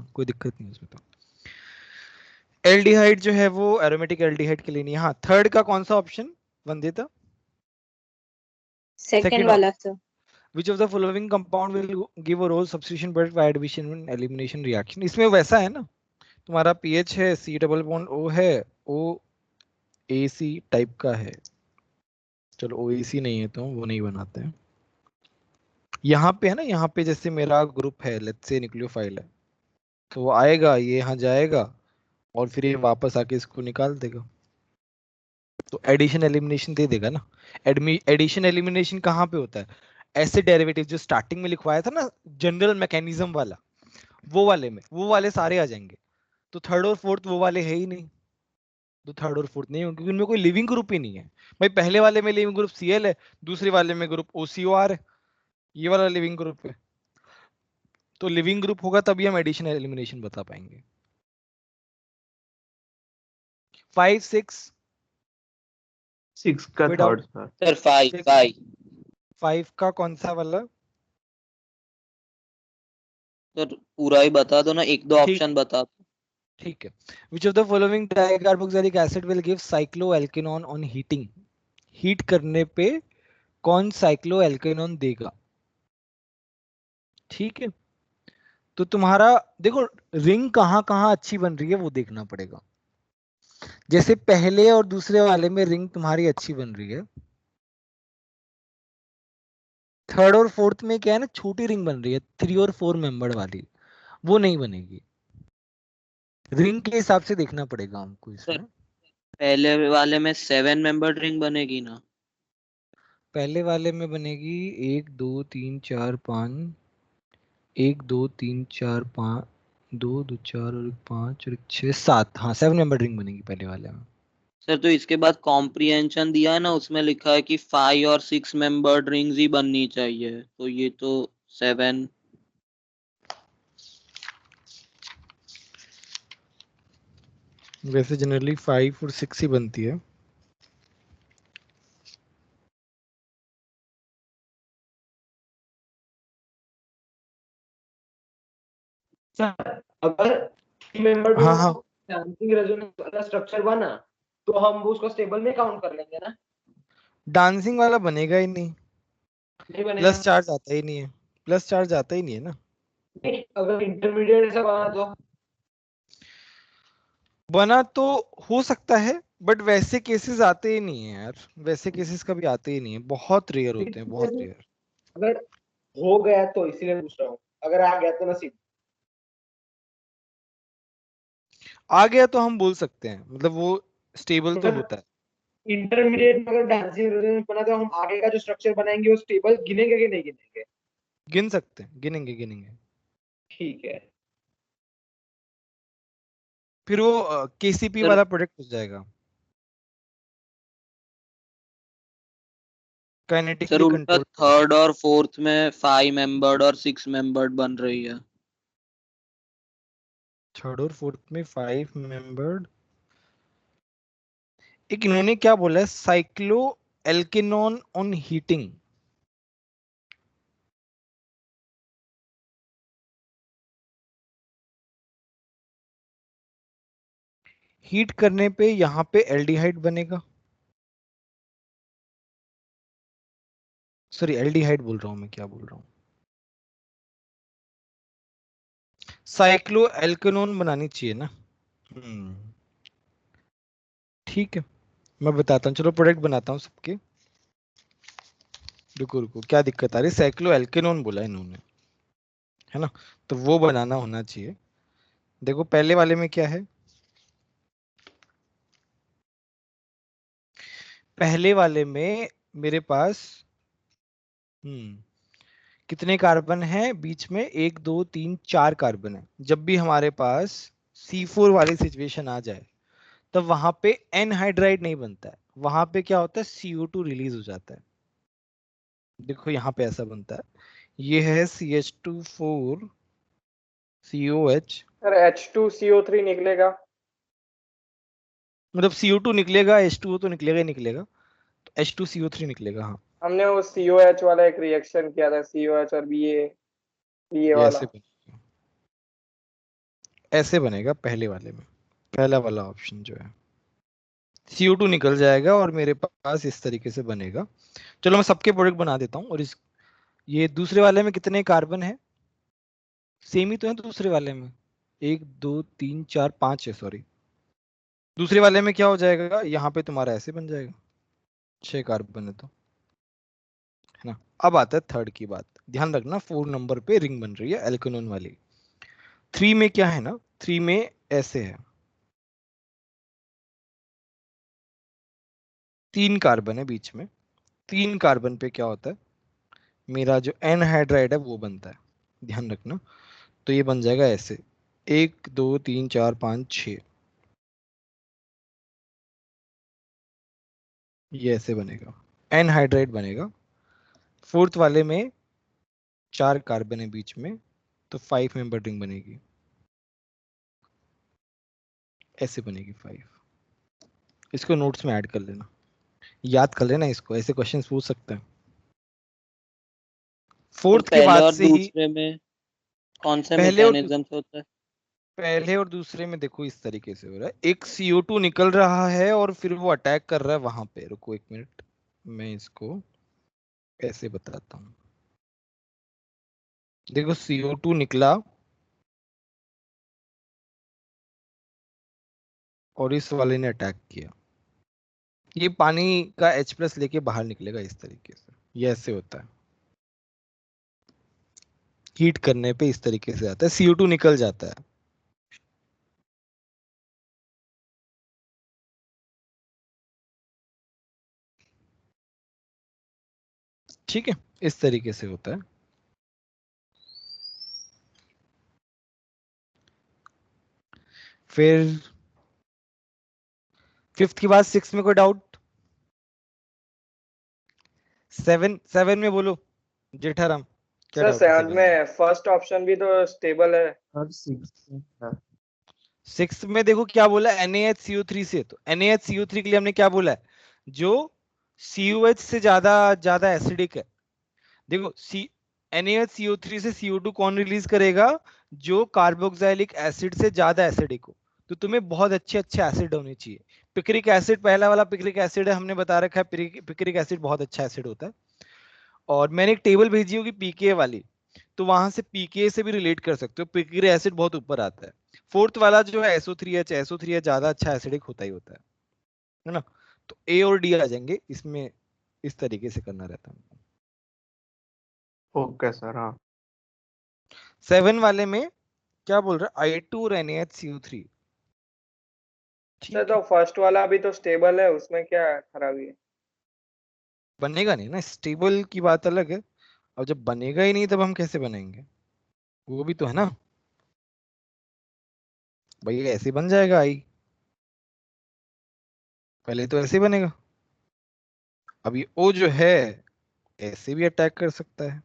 देता हूँ, कोई दिक्कत नहीं है उसमें। तो एल्डिहाइड जो है वो एरोमेटिक एल्डिहाइड के लिए नहीं है। हाँ, थर्ड का कौन सा ऑप्शन वंदिता? सेकंड वाला sir. Which of the following compound will give a role substitution product by addition and elimination reaction? इसमें वैसा है ना, तुम्हारा पीएच है, सी डबल बॉन्ड ओ है, ओ ए सी टाइप का है। चलो ओ ए सी नहीं है तो वो नहीं बनाते हैं। यहाँ पे है ना, यहाँ पे जैसे मेरा ग्रुप है, लेट्स से न्यूक्लियोफाइल है, तो वो आएगा, ये यहाँ जाएगा और फिर ये वापस आके इसको निकाल देगा, तो एडिशन एलिमिनेशन दे देगा ना। एडिशन एलिमिनेशन कहाँ पे होता है? ऐसे डेरिवेटिव जो स्टार्टिंग में लिखवाया था ना, जनरल मैकेनिज्म वाला, वो वाले में वो वाले सारे आ जाएंगे। तो थर्ड और फोर्थ वो वाले है ही नहीं, तो थर्ड और फोर्थ नहीं होंगे क्योंकि उनमें कोई लिविंग ग्रुप ही नहीं है। भाई पहले वाले में लिविंग ग्रुप सीएल है, दूसरे वाले में ग्रुप ओसीओआर है, ये वाला लिविंग ग्रुप है। तो लिविंग ग्रुप होगा तभी हम एडिशन एलिमिनेशन बता पाएंगे। 5 6 6 का कोई थर्ड डाउट? सर। सर 5 5 का कौन सा वाला? सर पूरा ही बता दो ना, एक दो ठीक, ऑप्शन बता दो। ठीक है। Which of the following dicarboxylic acid will give cycloalkanone on heating? Heat करने पे कौन साइक्लोएल्केनोन देगा? ठीक है, तो तुम्हारा देखो रिंग कहाँ कहाँ अच्छी बन रही है वो देखना पड़ेगा। जैसे पहले और दूसरे वाले में रिंग तुम्हारी अच्छी बन रही है, थर्ड और फोर्थ में क्या है ना, छोटी रिंग बन रही है, 3 और 4 मेंबर वाली, वो नहीं बनेगी। रिंग के हिसाब से देखना पड़ेगा हमको सर इसमें। पहले वाले में 7 मेंबर रिंग बनेगी ना? पहले वाले में बनेगी 1 2 3 4 5, 1 2 3 4 5, 2 2 4 और 5 और 6 7, हाँ 7 मेंबर रिंग बनेगी पहले वाले में। सर तो इसके बाद कॉम्प्रिहेंशन दिया है ना, उसमें लिखा है कि 5 और 6 मेंबर्ड रिंग्स ही बननी चाहिए, तो ये तो 7। वैसे जनरली 5 और 6 ही बनती है। सर अगर 3 मेंबर हाँ हाँ, डांसिंग रेजोनेंस वाला स्ट्रक्चर बना तो हम उसको स्टेबल में काउंट कर लेंगे ना? डांसिंग वाला बनेगा ही नहीं, नहीं बनेगा? प्लस चार्ज आता ही नहीं है, प्लस चार्ज आता ही नहीं है ना। नहीं, अगर इंटरमीडिएट ऐसा बना तो? बना तो हो सकता है, बट वैसे केसेस आते ही नहीं है यार, वैसे केसेस कभी आते ही नहीं है, बहुत रेयर होते हैं, बहुत रेयर। अगर हो गया तो इसीलिए पूछ रहा हूँ, अगर आ गया तो नसीब। आ गया तो हम बोल सकते हैं, मतलब वो स्टेबल तो होता है। इंटरमीडिएट में अगर डांसिंग रेजोनेंस बना तो हम आगे का जो स्ट्रक्चर बनाएंगे वो स्टेबल गिनेंगे कि नहीं गिनेंगे? गिन सकते हैं, गिनेंगे गिनेंगे। ठीक है। फिर वो केसीपी सर वाला प्रोडक्ट हो जाएगा, सर काइनेटिकली उल्टा कंट्रोल्ड। थर्ड और फोर्थ में 5 मेंबर्ड और 6 मेंबर्ड बन रही है। थर्ड और फोर्थ में 5 मेंबर्ड। एक इन्होंने क्या बोला है, साइक्लो एल्केनॉन ऑन हीटिंग। हीट करने पे यहाँ पे एल्डिहाइड बनेगा, सॉरी एल्डिहाइड बोल रहा हूं मैं, क्या बोल रहा हूँ, साइक्लो एल्केनोन बनानी चाहिए ना। ठीक है, मैं बताता हूँ, चलो प्रोडक्ट बनाता हूँ सबके। रुको रुको, क्या दिक्कत आ रही है, साइक्लो एल्केनोन बोला इन्होंने, है ना, तो वो बनाना होना चाहिए। देखो पहले वाले में क्या है, पहले वाले में मेरे पास कितने कार्बन है बीच में, 1 2 3 4 कार्बन है। जब भी हमारे पास C4 वाली सिचुएशन आ जाए तब वहां पे एनहाइड्राइड नहीं बनता है, वहां पे क्या होता है, CO2 रिलीज हो जाता है। देखो यहाँ पे ऐसा बनता है, ये है CH2 4 COH, सर H2CO3 निकलेगा? मतलब CO2 निकलेगा, H2O तो निकलेगा ही निकलेगा, तो H2CO3 निकलेगा। हाँ, हमने वो COH वाला एक रिएक्शन किया था, COH और BA ये वाला। ऐसे बनेगा। ऐसे बनेगा पहले वाले में, पहला वाला ऑप्शन जो है CO2 निकल जाएगा और मेरे पास इस तरीके से बनेगा। चलो मैं सबके प्रोडक्ट बना देता हूँ। और इस ये दूसरे वाले में कितने कार्बन है? सेम ही तो है दूसरे वाले में, 1 2 3 4 5 है, सॉरी। दूसरे वाले में क्या हो जाएगा, यहाँ पे तुम्हारा ऐसे बन जाएगा, 6 कार्बन है तो, है ना। अब आता है थर्ड की बात, ध्यान रखना 4 नंबर पे रिंग बन रही है एल्केनोन वाली। 3 में क्या है ना, 3 में ऐसे है, 3 कार्बन है बीच में। 3 कार्बन पे क्या होता है, मेरा जो एनहाइड्राइड है वो बनता है, ध्यान रखना। तो ये बन जाएगा ऐसे, 1 2 3 4 5 6, ये ऐसे बनेगा, एनहाइड्राइड बनेगा। फोर्थ वाले में 4 कार्बन है बीच में, तो 5 मेंबर रिंग बनेगी, ऐसे बनेगी 5। इसको नोट्स में ऐड कर लेना, याद कर लेना इसको, ऐसे क्वेश्चंस पूछ सकते हैं। सर फोर्थ के पहले बाद और से ही दूसरे में कौन से पहले और मैकेनिज्म से होता है? पहले और दूसरे में देखो इस तरीके से हो रहा है, एक CO2 निकल रहा है और फिर वो अटैक कर रहा है वहां पे। रुको 1 मिनट, मैं इसको ऐसे बताता हूँ। देखो CO2 निकला और इस वाले ने अटैक किया, ये पानी का H+ लेके बाहर निकलेगा इस तरीके से, ये ऐसे होता है। हीट करने पे इस तरीके से आता है, CO2 निकल जाता है। ठीक है, इस तरीके से होता है। फिर फिफ्थ के बाद 6 में कोई डाउट? 7 में बोलो जेठाराम, क्या सर डाउट है 7 7 में? में फर्स्ट ऑप्शन भी तो स्टेबल है। और 6 6 में देखो क्या बोला, NaHCO3 से। तो NaHCO3 के लिए हमने क्या बोला है, जो COH से ज्यादा ज्यादा एसिडिक है। देखो NaHCO3 से CO2 कौन रिलीज करेगा, जो कार्बोक्सिलिक एसिड से ज्यादा एसिडिक हो। तो तुम्हें बहुत अच्छे अच्छे एसिड होने चाहिए। पिक्रिक एसिड, पहला वाला पिक्रिक एसिड है, हमने बता रखा है पिक्रिक एसिड बहुत अच्छा एसिड होता है। और मैंने एक टेबल भेजी होगी पीके वाली, तो वहां से पीके से भी रिलेट कर सकते हो, पिक्रिक एसिड बहुत ऊपर आता है। फोर्थ वाला जो है SO3H ज्यादा अच्छा एसिडिक होता ही होता है ना। तो A और D आ जाएंगे इसमें, इस तरीके से करना रहता है। Okay sir. हाँ 7 वाले में क्या बोल रहा है, I2 और NaHCO3। सर ठीक तो है, फर्स्ट वाला भी तो स्टेबल है, उसमें क्या खराबी है? बनेगा नहीं ना, स्टेबल की बात अलग है। अब जब बनेगा ही नहीं तब हम कैसे बनेंगे, वो भी तो है ना। भाई ऐसे बन जाएगा आई, पहले तो ऐसे बनेगा। अब ये O जो है ऐसे भी अटैक कर सकता है,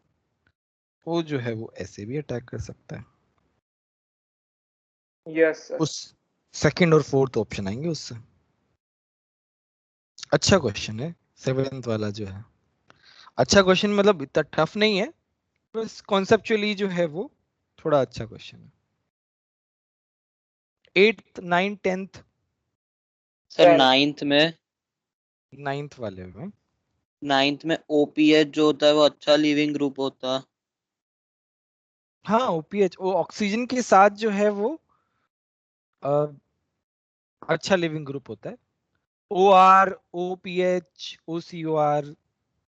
O जो है वो ऐसे भी अटैक कर सकता है। Yes sir. उस सेकंड और फोर्थ ऑप्शन आएंगे उससे। अच्छा क्वेश्चन है 7th वाला जो है, अच्छा क्वेश्चन, मतलब इतना टफ नहीं है, बस कॉन्सेप्चुअली जो है वो थोड़ा अच्छा क्वेश्चन है। 8th 9th 10th, sir 10। Ninth वाले में। नाइन्थ में OPH जो होता है वो अच्छा लिविंग ग्रुप होता है। हाँ OPH, वो ऑक्सीजन के साथ जो है वो अ, अच्छा लिविंग ग्रुप होता है। OR OPH OCOR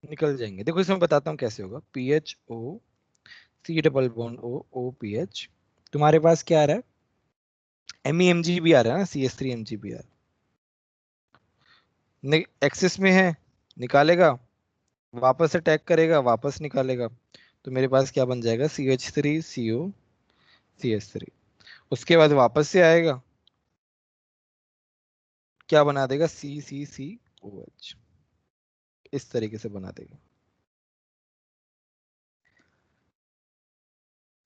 निकल जाएंगे। देखो इसमें बताता हूँ कैसे होगा, PHO C double bond O OPH, तुम्हारे पास क्या आ रहा है, MEMG भी आ रहा है ना, CH3 MG भी आ रहा है, एक्सिस में है, निकालेगा, वापस अटैक करेगा, वापस निकालेगा। तो मेरे पास क्या बन जाएगा, CH3CO CH3। उसके बाद वापस से आएगा, क्या बना देगा, CCCOH, इस तरीके से बना देगा।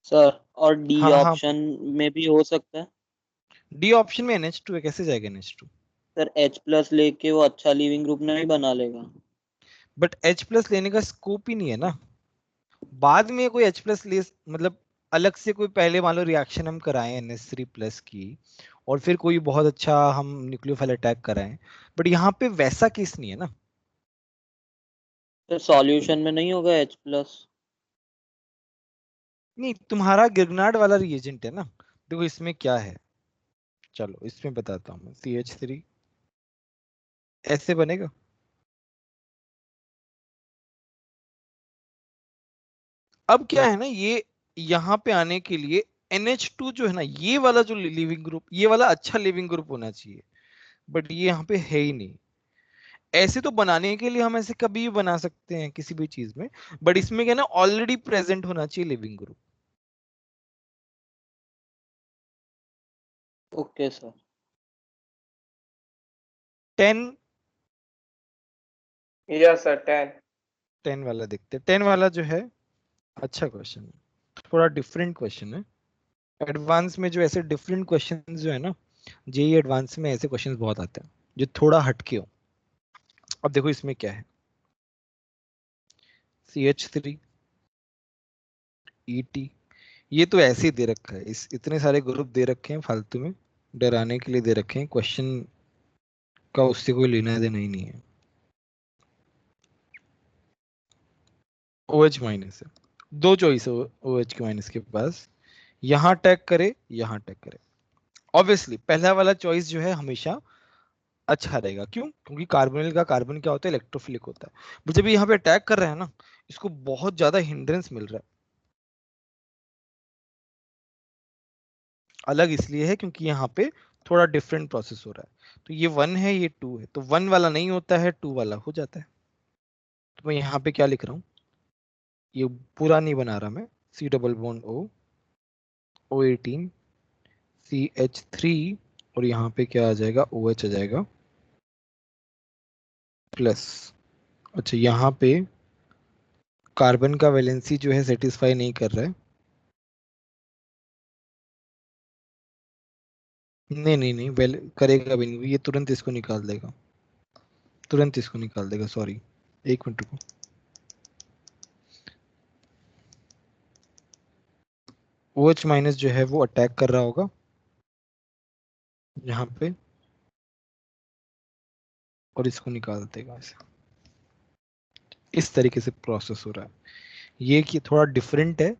सर और डी हाँ हाँ, ऑप्शन में भी हो सकता है। D ऑप्शन में NH2 है, कैसे जाएगा NH2? सर H+ लेके वो अच्छा लिविंग ग्रुप नहीं बना लेगा। बट H+ लेने का स्कोप ही नहीं है ना, बाद में कोई H+ ले, मतलब अलग से कोई पहले मान लो रिएक्शन हम कराएं NH3 प्लस की, और फिर कोई बहुत अच्छा हम न्यूक्लियोफाइल अटैक कराएं, बट यहाँ पे वैसा केस नहीं है ना। तो सॉल्यूशन में नहीं होगा H+? नहीं, तुम्हारा गिरनार्ड वाला रिएजेंट है ना। देखो इसमें क्या है, चलो इसमें बताता हूँ मैं। CH3 ऐसे बनेगा, अब क्या है ना, ये यहाँ पे आने के लिए NH2 जो है ना, ये वाला जो लिविंग ग्रुप, ये वाला अच्छा लिविंग ग्रुप होना चाहिए, बट ये यहाँ पे है ही नहीं। ऐसे तो बनाने के लिए हम ऐसे कभी भी बना सकते हैं किसी भी चीज में, बट इसमें क्या है ना, ऑलरेडी प्रेजेंट होना चाहिए leaving group. Okay sir. 10 yes sir 10। 10 वाला देखते हैं। 10 वाला जो है अच्छा क्वेश्चन है, थोड़ा डिफरेंट क्वेश्चन है। एडवांस में जो ऐसे डिफरेंट क्वेश्चन जो है ना, जेई एडवांस में ऐसे क्वेश्चंस बहुत आते हैं जो थोड़ा हटके हो। अब देखो इसमें क्या है, CH3 ET, ये तो ऐसे ही दे रखा है, इस इतने सारे ग्रुप दे रखे हैं फालतू में, डराने के लिए दे रखे हैं, क्वेश्चन का उससे कोई लेना देना ही नहीं है। OH माइनस है, दो चॉइस है OH के माइनस के पास, यहाँ टैग करे, यहाँ टैग करे। ऑब्वियसली पहला वाला चॉइस जो है हमेशा अच्छा रहेगा, क्यों? क्योंकि कार्बोनिल का कार्बन क्या होता है, इलेक्ट्रोफिलिक होता है। बट जब ये यहाँ पे अटैक कर रहे हैं ना, इसको बहुत ज्यादा हिंड्रेंस मिल रहा है। अलग इसलिए है क्योंकि यहाँ पे थोड़ा डिफरेंट प्रोसेस हो रहा है। तो ये 1 है, ये 2 है, तो 1 वाला नहीं होता है, 2 वाला हो जाता है। तो मैं यहाँ पे क्या लिख रहा हूँ, ये पूरा नहीं बना रहा मैं, C double bond O, O18 CH3, और यहाँ पे क्या आ जाएगा, OH आ जाएगा प्लस। अच्छा, यहाँ पे कार्बन का वैलेंसी जो है सेटिस्फाई नहीं कर रहा है, नहीं नहीं नहीं, वेल करेगा भी नहीं, ये तुरंत इसको निकाल देगा, तुरंत इसको निकाल देगा, सॉरी एक मिनट रुको। OH माइनस जो है वो अटैक कर रहा होगा यहाँ पे, और इसको निकाल देगा ऐसे। इस तरीके से प्रोसेस हो रहा है। ये कि थोड़ा डिफरेंट है,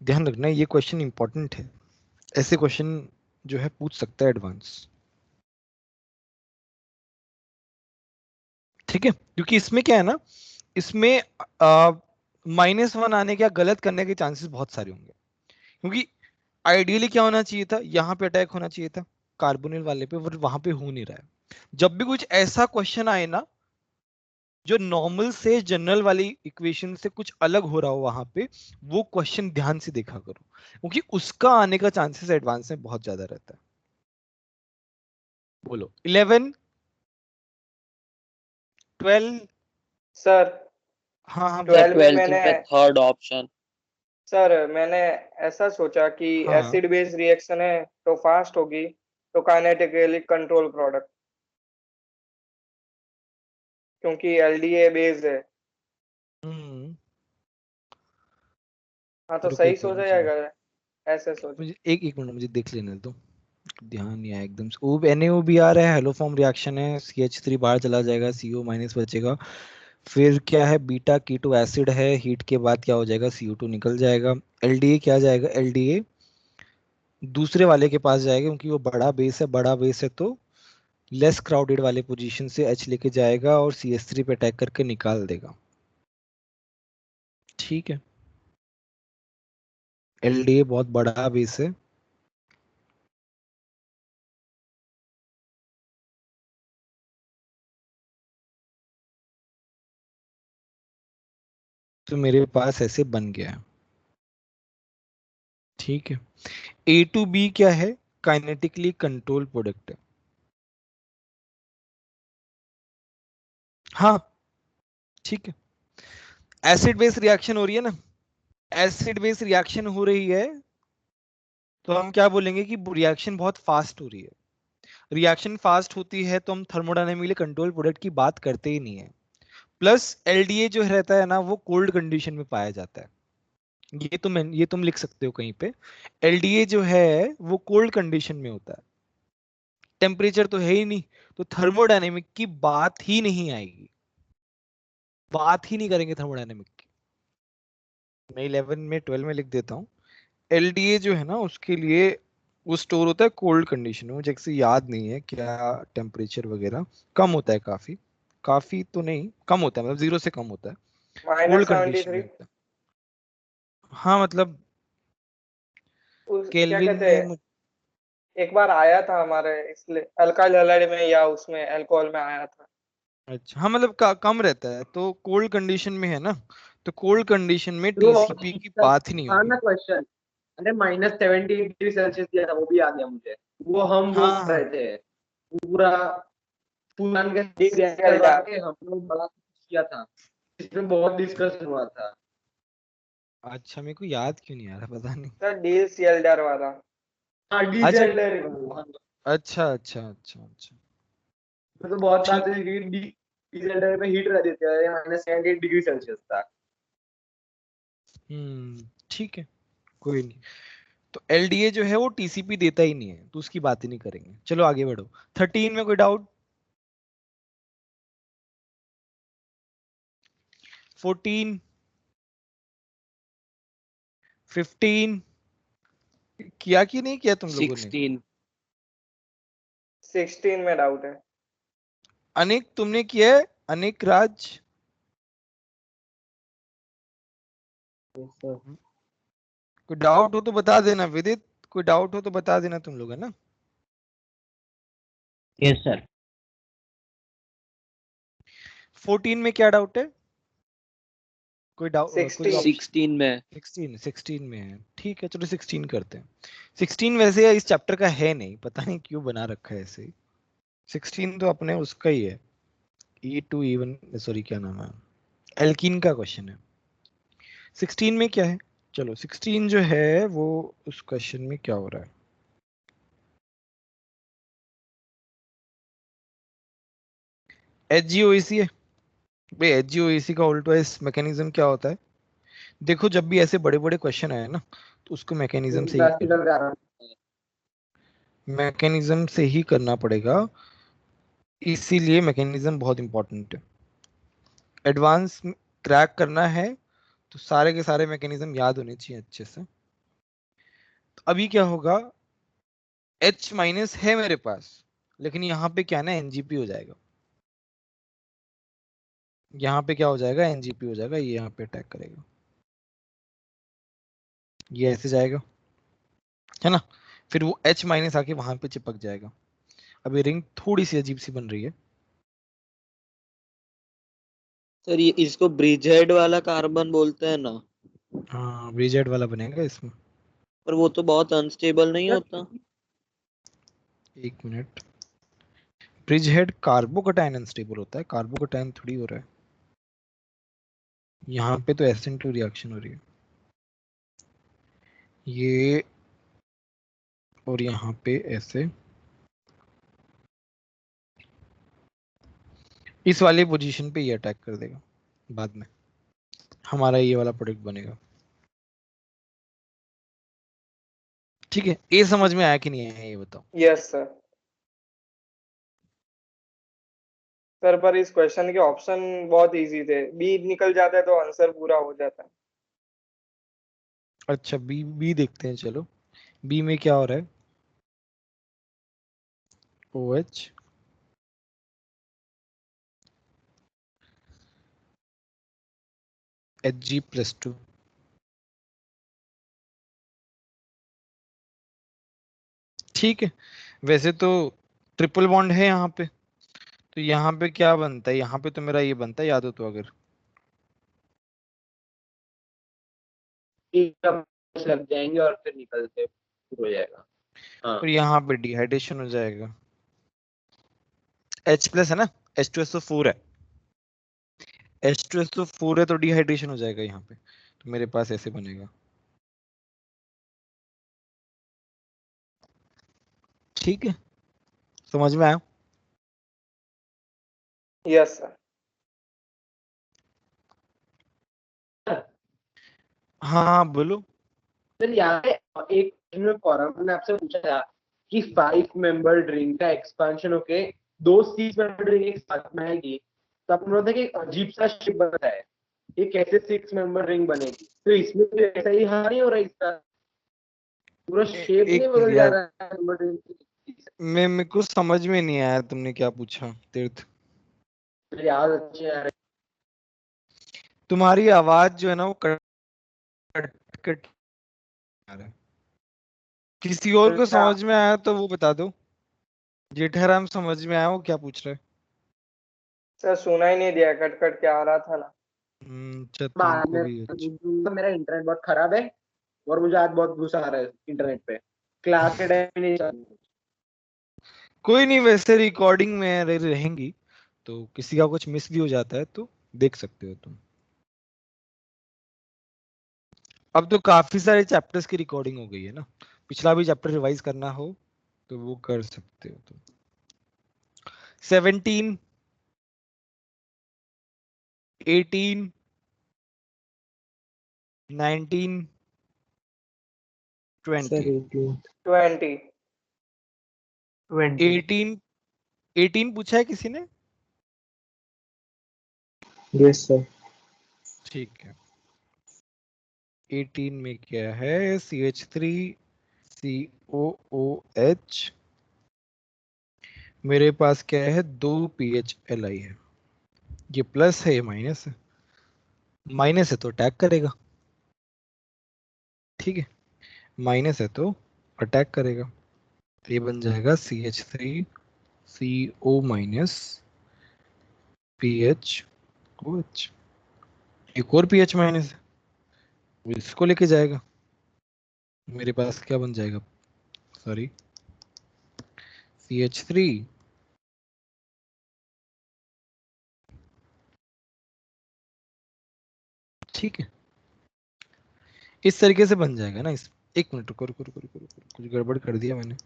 ध्यान रखना ये क्वेश्चन इंपॉर्टेंट है। ऐसे क्वेश्चन जो है पूछ सकता है एडवांस, ठीक है? क्योंकि इसमें क्या है ना, इसमें -1 आने के या गलत करने के चांसेस बहुत सारे होंगे। क्योंकि आइडियली क्या होना चाहिए था, यहाँ पे अटैक होना चाहिए था कार्बोनिल वाले पे, पर वहां पे हो नहीं रहा है। जब भी कुछ ऐसा क्वेश्चन आए ना जो नॉर्मल से जनरल वाली इक्वेशन से कुछ अलग हो रहा हो वहां पे, वो क्वेश्चन ध्यान से देखा करो, क्योंकि उसका आने का चांसेस एडवांस में बहुत ज्यादा रहता है। बोलो 11 12। सर हाँ हाँ सर बोलो। 12 में 12th मैंने में थर्ड ऑप्शन। सर मैंने ऐसा सोचा कि हाँ एसिड बेस रिएक्शन है तो फास्ट होगी, तो काइनेटिकली कंट्रोल प्रोडक्ट, क्योंकि एलडीए बेस्ड है। हम्म, हाँ तो रुको सही एक बार सोचा मुझे, जाएगा, ऐसे सोचा। मुझे एक मिनट मुझे देख लेने दो, ध्यान नहीं आया एकदम से। ओ NaO भी आ रहा है, हेलो फॉर्म रिएक्शन है, CH3 बाहर चला जाएगा, CO माइनस बचेगा। फिर क्या है, बीटा कीटो एसिड है, हीट के बाद क्या हो जाएगा, CO2 निकल जाएगा। LDA क्या जाएगा, LDA दूसरे वाले के पास जाएगा, क्योंकि वो बड़ा बेस है, बड़ा बेस है तो लेस क्राउडेड वाले पोजीशन से H लेके जाएगा और CH3 पे अटैक करके निकाल देगा, ठीक है? LDA बहुत बड़ा बेस है, तो मेरे पास ऐसे बन गया है, ठीक है? A to B क्या है, काइनेटिकली कंट्रोल प्रोडक्ट है। हाँ ठीक है, एसिड बेस रिएक्शन हो रही है ना, एसिड बेस रिएक्शन हो रही है, तो हम क्या बोलेंगे कि रिएक्शन बहुत फास्ट हो रही है। रिएक्शन फास्ट होती है तो हम थर्मोडायनेमिकली कंट्रोल प्रोडक्ट की बात करते ही नहीं है। प्लस LDA जो रहता है ना, वो कोल्ड कंडीशन में पाया जाता है, ये तुम लिख सकते हो कहीं पे। एलडीए जो है वो कोल्ड कंडीशन में होता है, टेम्परेचर तो है ही नहीं, तो थर्मोडायनेमिक की बात ही नहीं आएगी, बात ही नहीं करेंगे थर्मोडायनेमिक की। मैं 11 में 12 में लिख देता हूँ। एलडीए जो है ना उसके लिए वो स्टोर होता है कोल्ड कंडीशन में, मुझे एक्चुअली याद नहीं है क्या टेम्परेचर वगैरह, कम होता है काफी, काफी तो नहीं कम होता है, मतलब 0 से कम होता है, कोल्ड कंडीशन में -73। होता है। हाँ मतलब उस क्या केल्विन कहते में हैं, एक बार आया था हमारे इसलिए अल्काइल हैलाइड में या उसमें अल्कोहल में आया था। अच्छा हाँ मतलब कम रहता है, तो कोल्ड कंडीशन में है ना, तो कोल्ड कंडीशन में वो टीसीपी की बात ही नहीं था होगी। ना क्वेश्चन, अरे -78 डिग्री सेल्सियस दिया था, वो भी आ गया मुझे। वो हाँ कर हाँ रहे थे पूरा पूरन के करवा के हम लोग बड़ा कुछ किया था, इसमें बहुत डिस्कशन हुआ था। अच्छा मेरे को याद क्यों नहीं आ रहा पता नहीं। सर डील सीएलडीआर वाला। हाँ अच्छा डीसीएलडीआर। अच्छा अच्छा अच्छा अच्छा तो बहुत बात ठीक। है कि डीसीएलडीआर पे हीट रह देते हैं, -78 डिग्री सेल्सियस था। ठीक है कोई नहीं। तो एलडीए जो है वो टीसीपी देता ही नहीं है, तो उसकी बात ही नहीं करेंगे, चलो आगे बढ़ो। 13 में कोई डाउट? 14, 15 किया कि नहीं किया तुम लोगों ने? 16। 16 में डाउट है। अनेक तुमने किया है? अनेक राज कोई डाउट हो तो बता देना, विदित कोई डाउट हो तो बता देना तुम लोग, है ना? Yes sir. 14 में क्या डाउट है? कोई डाउट कोई 16। ऑप्शन? 16 में 16 में है, ठीक है चलो 16 करते हैं। 16 वैसे इस चैप्टर का है नहीं, पता नहीं क्यों बना रखा है ऐसे ही। 16 तो अपने उसका ही है, ई टू इवन, सॉरी क्या नाम है, एल्कीन का क्वेश्चन है। 16 में क्या है? चलो 16 जो है वो उस क्वेश्चन में क्या हो रहा है, एच जी ओ ए सी है भाई। एच जी ओ ए सी का उल्टा इस मैकेनिज्म क्या होता है? देखो जब भी ऐसे बड़े बड़े क्वेश्चन आए ना तो उसको मैकेनिज्म से ही करना, प्रैक्टिकल कर रहा हूँ। मैकेनिज्म से ही करना पड़ेगा, इसीलिए मैकेनिज्म बहुत इंपॉर्टेंट है। एडवांस क्रैक करना है तो सारे के सारे मैकेनिज्म याद होने चाहिए अच्छे से। तो अभी क्या होगा, H माइनस है मेरे पास, लेकिन यहाँ पे क्या ना एनजीपी हो जाएगा, यहाँ पे क्या हो जाएगा एनजीपी हो जाएगा, ये यहाँ पे अटैक करेगा, ये ऐसे जाएगा, है ना? फिर वो H माइनस आके वहां पे चिपक जाएगा। अभी रिंग थोड़ी सी अजीब सी बन रही है। सर, ये इसको ब्रिजहेड वाला कार्बन बोलते हैं ना? हाँ ब्रिजेड वाला बनेगा इसमें। पर वो तो बहुत अनस्टेबल नहीं होता? एक minute, bridge head carbocation unstable होता है, कार्बोकटायन थोड़ी हो रहा है। यहाँ पे तो SN2 रिएक्शन हो रही है, ये और यहाँ पे ऐसे, इस वाली पोजीशन पे ये अटैक कर देगा, बाद में हमारा ये वाला प्रोडक्ट बनेगा। ठीक है, ये समझ में आया कि नहीं आया ये बताओ। Yes sir. सर पर इस क्वेश्चन के ऑप्शन बहुत इजी थे, बी निकल जाता है तो आंसर पूरा हो जाता है। अच्छा बी बी देखते हैं चलो, बी में क्या हो रहा है, OH Hg+2, ठीक है। वैसे तो ट्रिपल बॉन्ड है यहाँ पे, तो यहाँ पे क्या बनता है, यहाँ पे तो मेरा ये बनता है, याद हो तो अगर, लग जाएंगे और फिर निकलते शुरू हो जाएगा। हाँ और यहाँ पे डिहाइड्रेशन हो जाएगा, H प्लस है ना, H2SO4 है, H2SO4 है तो डिहाइड्रेशन हो जाएगा यहाँ पे, तो मेरे पास ऐसे बनेगा। ठीक है, समझ में आया? Yes sir. हाँ हाँ बोलो। सर यहाँ पे एक फॉरम ने आपसे पूछा था कि 5 मेंबर ड्रिंक का एक्सपेंशन होके 2 6 मेंबर ड्रिंक एक साथ में आएगी, तो आपने बोला था कि एक अजीब सा शेप बनता है, ये कैसे 6 मेंबर ड्रिंक बनेगी? तो इसमें भी ऐसा ही हाल नहीं हो रहा है इसका, पूरा शेप नहीं एक मिनट बदल जा यार, रहा है मेंबर ड्रिंक की? मैं मेरे को समझ में नहीं आया तुमने क्या पूछा तीर्थ। मेरी याद अच्छी आ रही तुम्हारी आवाज जो है ना वो कट कट कट आ रहा है। किसी और को है। समझ में आया तो वो बता दो। जेठाराम समझ में आया, वो क्या पूछ रहे सर सुना ही नहीं दिया, कट कट के आ रहा था ना। हैं? अच्छा बाद तुमको में भी अच्छा। मेरा इंटरनेट बहुत खराब है और मुझे आज बहुत गुस्सा आ रहा है इंटरनेट पे, क्लास के टाइम नहीं चल रहा। कोई नहीं, वैसे रिकॉर्डिंग में रहेंगी तो किसी का कुछ मिस भी हो जाता है तो देख सकते हो तुम। अब तो काफी सारे चैप्टर्स की रिकॉर्डिंग हो गई है ना, पिछला भी चैप्टर रिवाइज करना हो तो वो कर सकते हो तुम। 17, 18, 19, सर 20। 20। 20। 18, 18 पूछा है किसी ने? Yes sir. ठीक है। 18 में क्या है? CH3 COOH। मेरे पास क्या है? 2 PHLI है। ये प्लस है, ये माइनस है। माइनस है तो अटैक करेगा, ठीक है। माइनस है तो अटैक करेगा। तो ये बन जाएगा CH3 CO माइनस PHOH। एक और PH माइनस है, वो इसको लेके जाएगा। मेरे पास क्या बन जाएगा? सॉरी, CH3 ठीक है। इस तरीके से बन जाएगा ना। इस एक मिनट रुको रुको रुको रुको रुको, कुछ गड़बड़ कर दिया मैंने।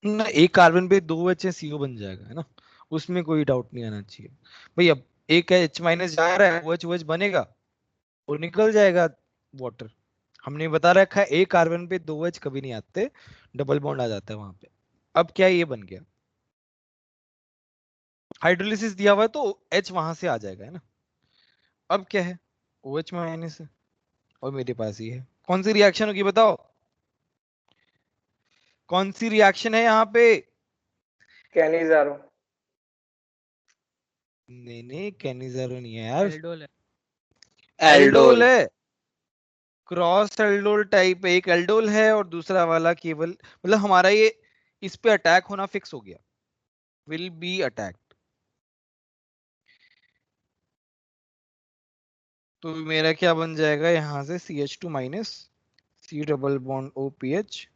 ना एक कार्बन पे 2 H है, CO बन जाएगा, है ना। उसमें कोई डाउट नहीं आना चाहिए भाई। अब एक H माइनस जा रहा है, OH बनेगा और निकल जाएगा वाटर। हमने बता रखा है एक कार्बन पे 2H कभी नहीं आते, डबल बॉन्ड आ जाता है वहां पे। अब क्या ये बन गया? हाइड्रोलिसिस दिया हुआ है तो H वहां से आ जाएगा, है ना। अब क्या है? OH माइनस है और मेरे पास ये है। कौन सी रिएक्शन होगी बताओ? कौन सी रिएक्शन है यहाँ पे? कैनिजारो। नहीं नहीं, कैनिजारो नहीं है यार, एल्डोल है। Aldol aldol. है। Cross aldol type. एक एल्डोल है और दूसरा वाला केवल, मतलब हमारा ये इस पे अटैक होना फिक्स हो गया, विल बी अटैक्ड। तो मेरा क्या बन जाएगा यहाँ से? CH2 minus C double bond OPH।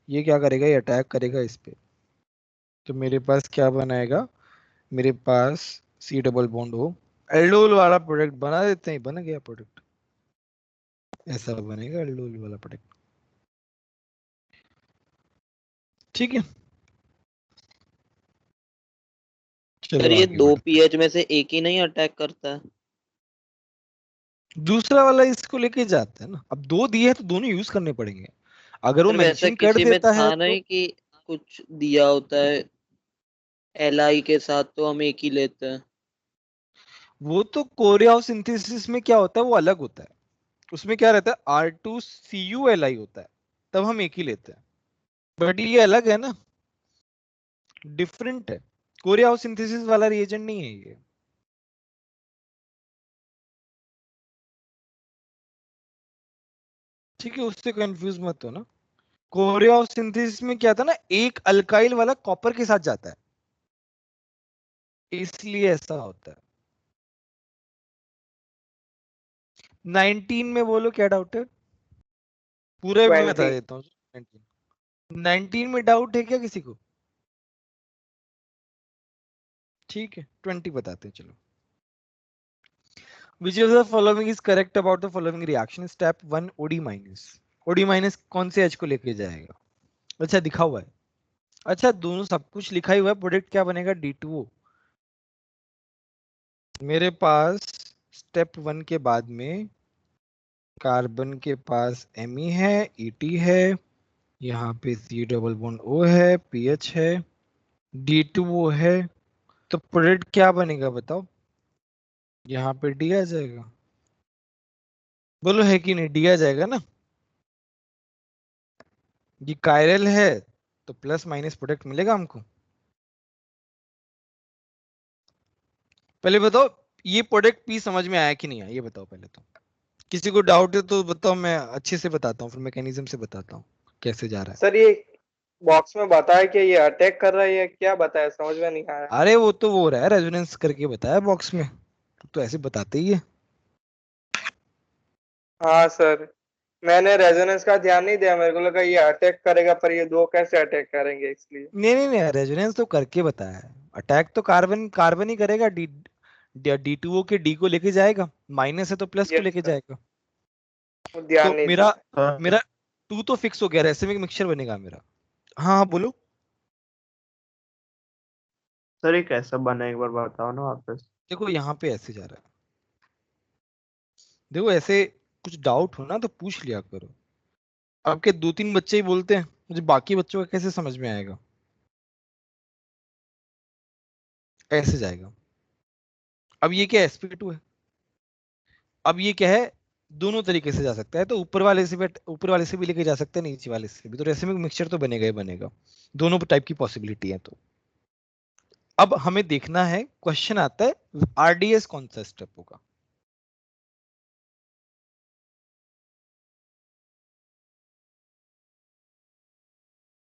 ये क्या करेगा? ये अटैक करेगा इस पे। तो मेरे पास क्या बनाएगा? मेरे पास C double bond O, aldol वाला प्रोडक्ट बना देते हैं। बन गया प्रोडक्ट, ऐसा बनेगा एल्डोल वाला प्रोडक्ट, ठीक है। सर चलो ये आगे 2 बढ़ते हैं। पीएच में से एक ही नहीं अटैक करता है? दूसरा वाला इसको लेके जाता है ना। अब दो दिए हैं तो दोनों यूज करने पड़ेंगे। अगर वो सर वैसा मेंशन कर किसी में देता है था तो नहीं कि कुछ दिया होता है एल के साथ तो हम एक ही लेते हैं? वो तो कोरिया सिंथेसिस में क्या होता है वो अलग होता है। उसमें क्या रहता है? R2CuLi होता है, तब हम एक ही लेते हैं। बट ये अलग है ना, डिफरेंट है। कोरिया सिंथेसिस वाला रिएजेंट नहीं है ये। ठीक है, उससे कंफ्यूज मत हो ना। कोरिया सिंथेसिस में क्या था ना, एक अल्काइल वाला कॉपर के साथ जाता है, इसलिए ऐसा होता है। 19 में बोलो क्या डाउट है? पूरे में बता 20। देता हूँ। 19 में डाउट है क्या किसी को? ठीक है, 20 बताते हैं चलो। Which of the following is correct about the following reaction? Step 1, OD minus। OD minus कौन से H को लेके जाएगा? अच्छा दिखा हुआ है। अच्छा दोनों सब कुछ लिखा ही हुआ है। प्रोडक्ट क्या बनेगा? D2O। मेरे पास स्टेप 1 के बाद में कार्बन के पास Me है, Et है, यहाँ पे C डबल बॉन्ड O है, PH है, D2O है, तो प्रोडक्ट क्या बनेगा बताओ? यहाँ पे D आ जाएगा। बोलो है कि नहीं? D आ जाएगा ना। ये कायरल है तो प्लस माइनस प्रोडक्ट मिलेगा हमको। पहले बताओ ये प्रोडक्ट पी समझ में आया कि नहीं आया, ये बताओ पहले तो। किसी को डाउट है तो बताओ, मैं अच्छे से बताता हूँ, फिर मैकेनिज्म से बताता हूँ कैसे जा रहा है। सर ये बॉक्स में बताया कि ये अटैक कर रहा है, ये क्या बताया समझ में नहीं आया। अरे वो तो वो हो रहा है, रेजोनेंस करके बताया बॉक्स में, तो ऐसे बताते ही है। हाँ सर, मैंने रेजोनेंस का ध्यान नहीं दिया, मेरे को लगा ये अटैक करेगा, पर ये दो कैसे अटैक करेंगे इसलिए। नहीं नहीं नहीं, रेजोनेंस तो करके बताया है। अटैक तो कार्बन कार्बन ही करेगा, डी D2O के डी को लेके जाएगा, माइनस है तो प्लस को यस लेके सर, जाएगा। वो ध्यान तो नहीं मेरा दिया। मेरा 2 तो फिक्स हो गया, रेसिमिक मिक्सचर बनेगा मेरा। हाँ हाँ बोलो। सर ये कैसा बना एक बार बताओ ना वापस। देखो यहाँ पे ऐसे जा रहा है, देखो ऐसे कुछ डाउट हो ना तो पूछ लिया करो। आपके 2-3 बच्चे ही बोलते हैं, मुझे बाकी बच्चों का कैसे समझ में आएगा? ऐसे जाएगा। अब ये क्या sp2 है, अब ये क्या है, दोनों तरीके से जा सकता है, तो ऊपर वाले से भी लेके जा सकते हैं, नीचे वाले से भी, तो रेसिमिक मिक्सचर तो बनेगा ही बनेगा। दोनों टाइप की पॉसिबिलिटी है। तो अब हमें देखना है, क्वेश्चन आता है आरडीएस कौन सा स्टेप होगा।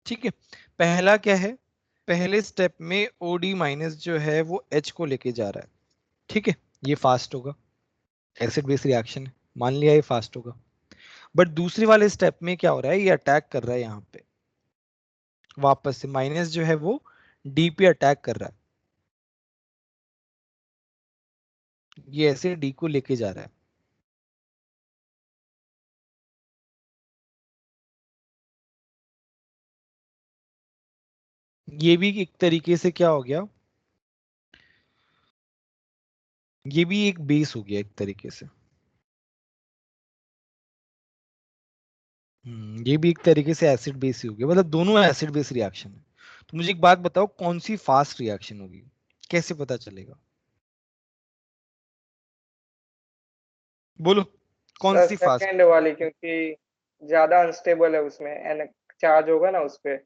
ठीक है, पहला क्या है, पहले स्टेप में ओडी माइनस जो है वो एच को लेके जा रहा है। ठीक है, ये फास्ट होगा, एसिड बेस रिएक्शन है, मान लिया ये फास्ट होगा। बट दूसरे वाले स्टेप में क्या हो रहा है, ये अटैक कर रहा है यहाँ पे, वापस से माइनस जो है वो डी पे अटैक कर रहा है, ये ऐसे डी को लेके जा रहा है। ये भी एक तरीके से क्या हो गया, ये भी एक बेस हो गया एक तरीके से। ये भी एक तरीके से एसिड बेस ही हो गया, मतलब दोनों एसिड बेस रिएक्शन है। तो मुझे एक बात बताओ, कौन सी फास्ट रिएक्शन होगी, कैसे पता चलेगा? बोलो कौन सर सी फास्ट। सेकंड वाली, क्योंकि ज्यादा अनस्टेबल है, उसमें एन चार्ज होगा ना उस पे।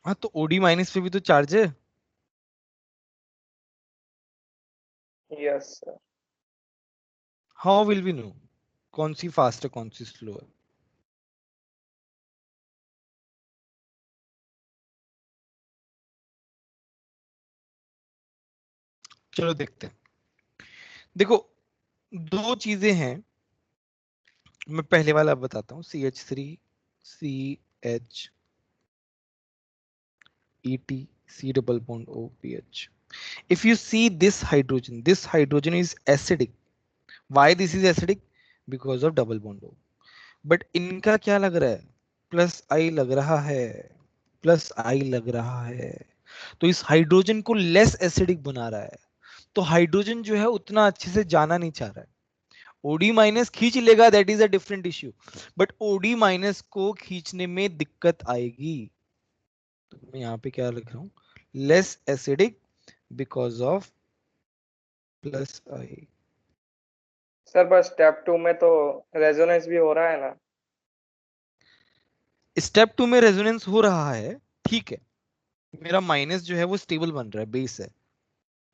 हाँ तो ओडी माइनस पे भी तो चार्ज है। Yes sir. How will we know कौन सी फास्ट है कौन सी स्लो है? चलो देखते हैं। देखो दो चीजें हैं, मैं पहले वाला बताता हूँ, CH3 CH ET C double bond O PH. If you see this hydrogen is acidic. Why this is acidic? Because of double bond O. But इनका क्या लग रहा है, प्लस आई लग रहा है, प्लस आई लग रहा है, तो इस हाइड्रोजन को लेस एसिडिक बना रहा है। तो हाइड्रोजन जो है उतना अच्छे से जाना नहीं चाह रहा है, ओडी माइनस खींच लेगा, that is a different issue, but OD minus को खींचने में दिक्कत आएगी। तो मैं यहाँ पे क्या लिख रहा हूँ, less acidic because of plus I. Sir बस स्टेप 2 में तो रेजोनेंस भी हो रहा है ना। स्टेप 2 में रेजोनेंस हो रहा है, ठीक है, मेरा माइनस जो है वो स्टेबल बन रहा है, बेस है,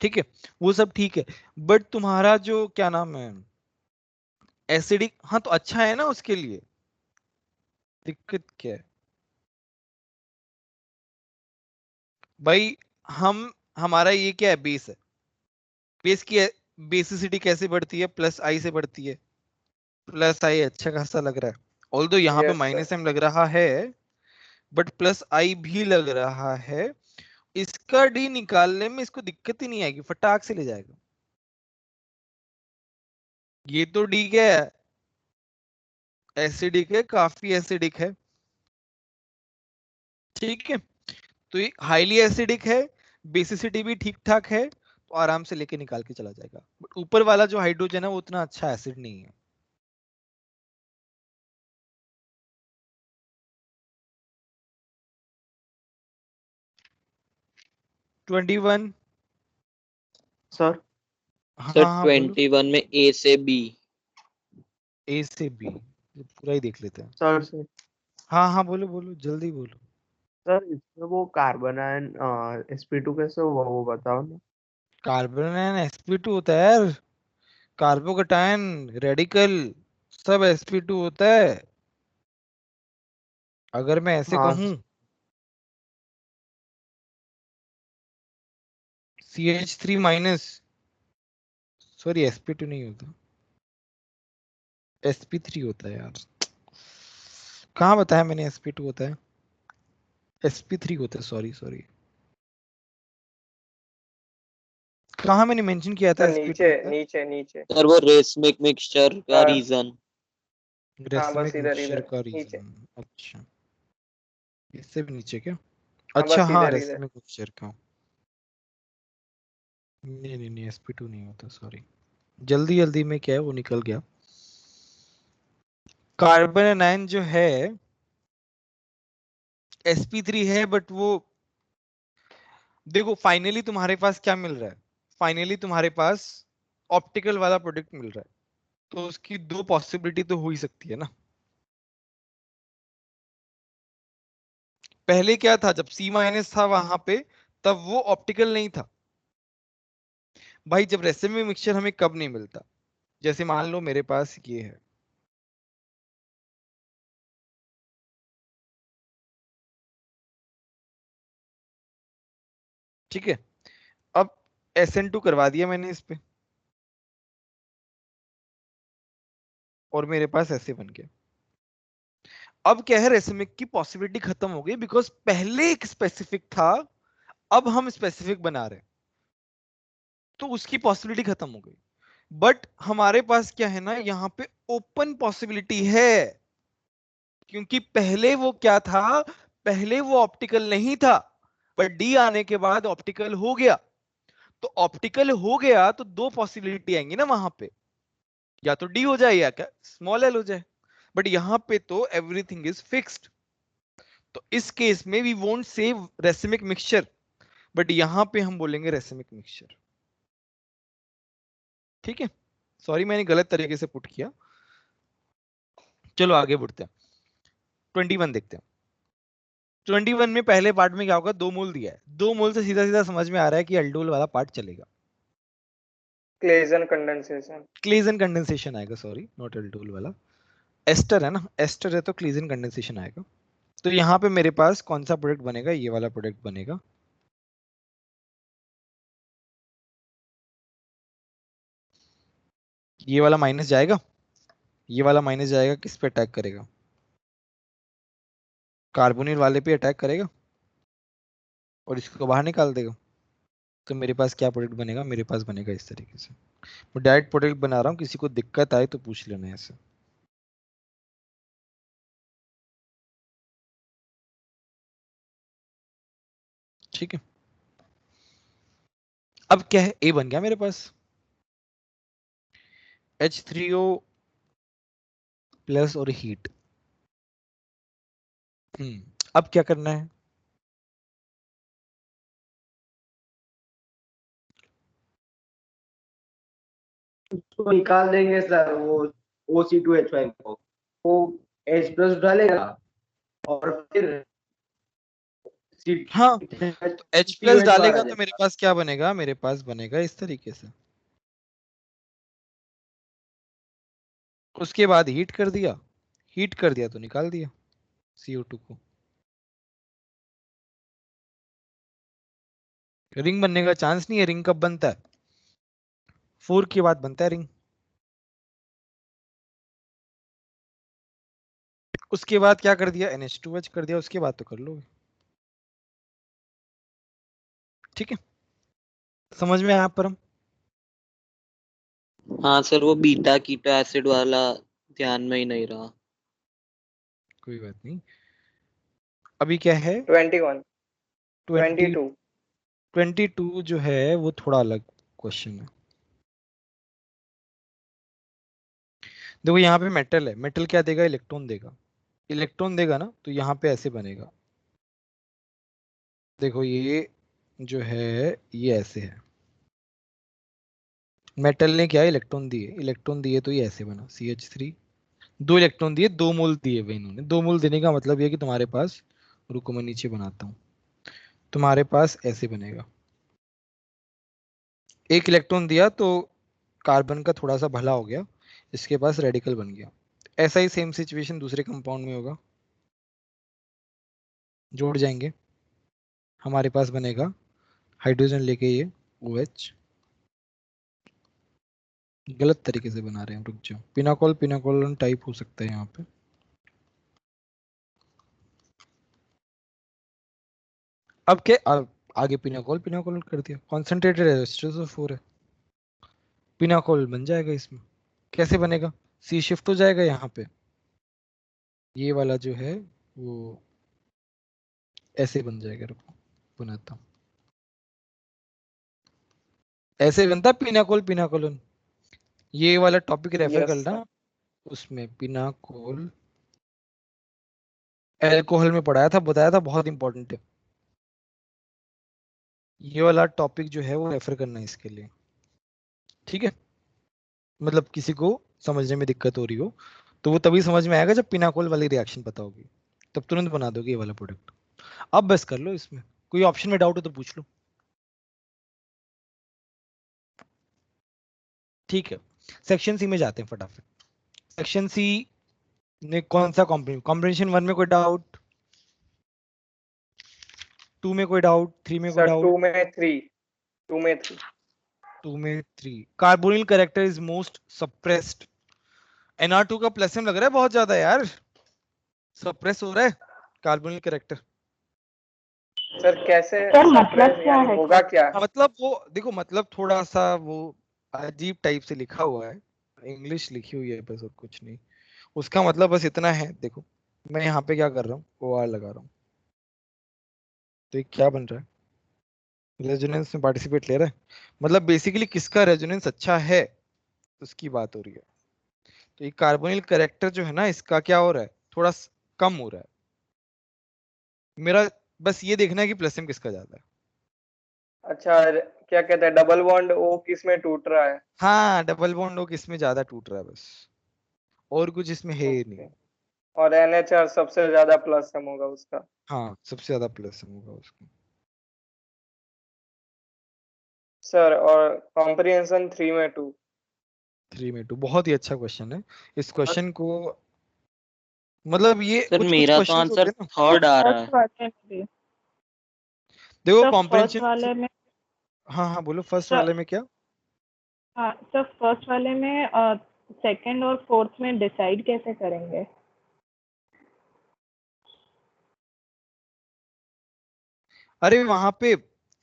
ठीक है, वो सब ठीक है। बट तुम्हारा जो क्या नाम है एसिडिक, हाँ तो अच्छा है ना, उसके लिए दिक्कत क्या है भाई? हम हमारा ये क्या है, बेस है, बेस की बेसिसिटी कैसे बढ़ती है, प्लस आई से बढ़ती है। प्लस आई अच्छा खासा लग रहा है, ऑल्दो यहाँ पे यस सर। माइनस एम लग रहा है, बट प्लस आई भी लग रहा है। इसका डी निकालने में इसको दिक्कत ही नहीं आएगी, फटाक से ले जाएगा। ये तो डी क्या है, एसिडिक है, काफी एसिडिक है, ठीक है, तो ये हाईली एसिडिक है, बेसिसिटी भी ठीक ठाक है, तो आराम से लेके निकाल के चला जाएगा। बट ऊपर वाला जो हाइड्रोजन है वो उतना अच्छा एसिड नहीं है। Twenty one. सर हाँ सर हाँ बोलो। 21 में ए से बी। ए से बी पूरा ही देख लेते हैं। सर सर हाँ हाँ बोलो बोलो जल्दी बोलो। सर इसमें वो कार्बन आयन sp2 कैसे हुआ वो बताओ ना। कार्बन sp2 होता है यार। कार्बोकैटायन रेडिकल सब sp2 होता है। अगर मैं ऐसे हाँ कहूं CH3 माइनस, सॉरी sp2 नहीं होता, sp3 होता है यार। कहाँ बताया मैंने sp2 होता है, sp3 होता है, सॉरी सॉरी। कहाँ मैंने मेंशन किया था सर sp2 नीचे होता है। नीचे नीचे। सर वो रेसमिक मिक्सचर का हाँ रीजन। हाँ बस रेसमिक इधर मिक्सचर इधर का नीचे। रीजन। अच्छा इससे भी नीचे क्या? हाँ अच्छा बस हाँ इधर इधर। रेसमिक मिक्सचर का। नहीं नहीं नहीं sp2 नहीं होता, सॉरी। जल्दी जल्दी में क्या है वो निकल गया। कार्बन एनायन जो है sp3 है, बट वो देखो फाइनली तुम्हारे पास क्या मिल रहा है, फाइनली तुम्हारे पास ऑप्टिकल वाला प्रोडक्ट मिल रहा है। तो उसकी दो पॉसिबिलिटी तो हो ही सकती है ना। पहले क्या था, जब C माइनस था वहां पे, तब वो ऑप्टिकल नहीं था। भाई जब रेसिमी मिक्सचर हमें कब नहीं मिलता, जैसे मान लो मेरे पास ये है, ठीक है। अब SN2 करवा दिया मैंने इस पे, और मेरे पास ऐसे बन गया। अब क्या है, रेसिमिक की पॉसिबिलिटी खत्म हो गई, बिकॉज पहले एक स्पेसिफिक था, अब हम स्पेसिफिक बना रहे हैं, तो उसकी पॉसिबिलिटी खत्म हो गई। बट हमारे पास क्या है ना, यहाँ पे ओपन पॉसिबिलिटी है, क्योंकि पहले वो क्या था, पहले वो ऑप्टिकल नहीं था, बट डी आने के बाद ऑप्टिकल हो गया। तो ऑप्टिकल हो गया तो दो पॉसिबिलिटी आएंगी ना वहां पे, या तो डी हो जाए या क्या स्मॉल एल हो जाए। बट यहां पे तो एवरीथिंग इज फिक्स्ड। तो इस केस में we won't say racemic mixture, but यहां पे हम बोलेंगे रेसिमिक मिक्सचर। ठीक है, सॉरी मैंने गलत तरीके से पुट किया। चलो आगे बढ़ते हैं, 21 देखते हैं। 21 में पहले पार्ट में क्या होगा, 2 मोल दिया है, 2 मोल से सीधा सीधा समझ में आ रहा है कि अल्डोल वाला पार्ट चलेगा। Claisen condensation. क्लेजन कंडेंसेशन आएगा, सॉरी नॉट अल्डोल वाला। एस्टर है ना, एस्टर है तो क्लेजन कंडेंसेशन आएगा। तो यहाँ पे मेरे पास कौन सा प्रोडक्ट बनेगा, ये वाला प्रोडक्ट बनेगा। ये वाला माइनस जाएगा, ये वाला माइनस जाएगा, किस पे अटैक करेगा, कार्बोनिल वाले पे अटैक करेगा और इसको बाहर निकाल देगा। तो मेरे पास क्या प्रोडक्ट बनेगा, मेरे पास बनेगा इस तरीके से। मैं डायरेक्ट प्रोडक्ट बना रहा हूँ, किसी को दिक्कत आए तो पूछ लेना ऐसे। ठीक है, अब क्या है, ए बन गया मेरे पास, H3O प्लस और हीट। अब क्या करना है, उसको निकाल देंगे सर वो OC2H5 को, वो H प्लस डालेगा और फिर हाँ तो H प्लस COH बाहर आ डालेगा तो मेरे जाएगा। पास क्या बनेगा, मेरे पास बनेगा इस तरीके से। उसके बाद हीट कर दिया, हीट कर दिया तो निकाल दिया CO2 को। रिंग बनने का चांस नहीं है। रिंग कब बनता है, 4 के बाद बनता है रिंग। उसके बाद क्या कर दिया, NH2H कर दिया, उसके बाद तो कर लोगे। ठीक है, समझ में आया परम? हाँ सर वो बीटा कीटो एसिड वाला ध्यान में ही नहीं रहा। कोई बात नहीं। अभी क्या है, 21 20 22। 22 जो है वो थोड़ा अलग, क्वेश्चन है। देखो यहाँ पे मेटल है, मेटल क्या देगा, इलेक्ट्रॉन देगा, इलेक्ट्रॉन देगा ना, तो यहाँ पे ऐसे बनेगा। देखो ये जो है ये ऐसे है, मेटल ने क्या इलेक्ट्रॉन दिए, इलेक्ट्रॉन दिए तो ये ऐसे बना CH3, 2 इलेक्ट्रॉन दिए, 2 मोल दिए हुए इन्होंने। 2 मोल देने का मतलब ये कि तुम्हारे पास, रुको मैं नीचे बनाता हूँ, तुम्हारे पास ऐसे बनेगा, 1 इलेक्ट्रॉन दिया तो कार्बन का थोड़ा सा भला हो गया, इसके पास रेडिकल बन गया। ऐसा ही सेम सिचुएशन दूसरे कंपाउंड में होगा, जोड़ जाएंगे, हमारे पास बनेगा हाइड्रोजन लेके ये OH। गलत तरीके से बना रहे हैं, रुक जाओ, पिनाकोल पिनाकोलन टाइप हो सकता है यहाँ पे। अब क्या, अब आगे पिनाकोल पिनाकोलन कर दिया, कॉन्सेंट्रेटेड H2SO4 है, पिनाकोल बन जाएगा इसमें। कैसे बनेगा, C शिफ्ट हो जाएगा यहाँ पे, ये वाला जो है वो ऐसे बन जाएगा, रुको बनाता हूँ, ऐसे बनता है पिनाकोल पिनाकोलन। ये वाला टॉपिक रेफर यस करना, सर। उसमें पिनाकोल एल्कोहल में पढ़ाया था, बताया था, बहुत इंपॉर्टेंट है ये वाला टॉपिक जो है वो रेफर करना है इसके लिए, ठीक है। मतलब किसी को समझने में दिक्कत हो रही हो तो वो तभी समझ में आएगा जब पिनाकोल वाली रिएक्शन पता होगी, तब तुरंत बना दोगे ये वाला प्रोडक्ट। अब बस कर लो, इसमें कोई ऑप्शन में डाउट हो तो पूछ लो, ठीक है। सेक्शन सी में जाते हैं फटाफट। सेक्शन सी ने कौन सा कॉम्बिनेशन 1 में कोई डाउट, 2 में कोई डाउट, 3 में कोई सर डाउट, 2 में 3 2 में 3। Carbonyl character is most suppressed. NR2 का प्लसम लग रहा है बहुत ज्यादा यार, सप्रेस हो रहा है कार्बोनिल कैरेक्टर। सर कैसे सर मतलब सरप्राइज क्या यानी है होगा क्या? मतलब वो देखो, मतलब थोड़ा सा वो अजीब टाइप से लिखा हुआ है, इंग्लिश लिखी हुई है बस, और कुछ नहीं। उसका मतलब बस इतना है, देखो मैं यहाँ पे क्या कर रहा हूँ, OR लगा रहा हूँ, तो ये क्या बन रहा है, रेजोनेंस में पार्टिसिपेट ले रहा है, मतलब बेसिकली किसका रेजोनेंस अच्छा है उसकी बात हो रही है। तो ये कार्बोनिल कैरेक्टर जो है ना, इसका क्या हो रहा है, थोड़ा कम हो रहा है। मेरा बस ये देखना है कि प्लसम किसका ज्यादा है। अच्छा, क्या कहते हैं, डबल बॉन्ड ओ किस में टूट रहा है? हाँ, डबल बॉन्ड हो किसमें ज्यादा टूट रहा है बस, और कुछ इसमें है ही नहीं। ओके। और NHR सबसे ज्यादा प्लस हम होगा उसका। हाँ, सबसे ज्यादा प्लसम होगा उसका। सर और कॉम्प्रिहेंशन 3 में 2। 3 में 2 बहुत ही अच्छा क्वेश्चन है। इस क्वेश्चन को मतलब ये सर कुछ कुछ मेरा तो क्वेश्चंस होते आंसर हैं ना, थर्ड आ रहा है। फर्स्ट वाले में भी। देखो सर फर्स्ट कॉम्प्रिहेंशन। वाले में, हाँ हाँ बोलो, फर्स्ट सर वाले में क्या। हाँ सर फर्स्ट वाले में सेकंड और फोर्थ में डिसाइड कैसे करेंगे? अरे वहां पे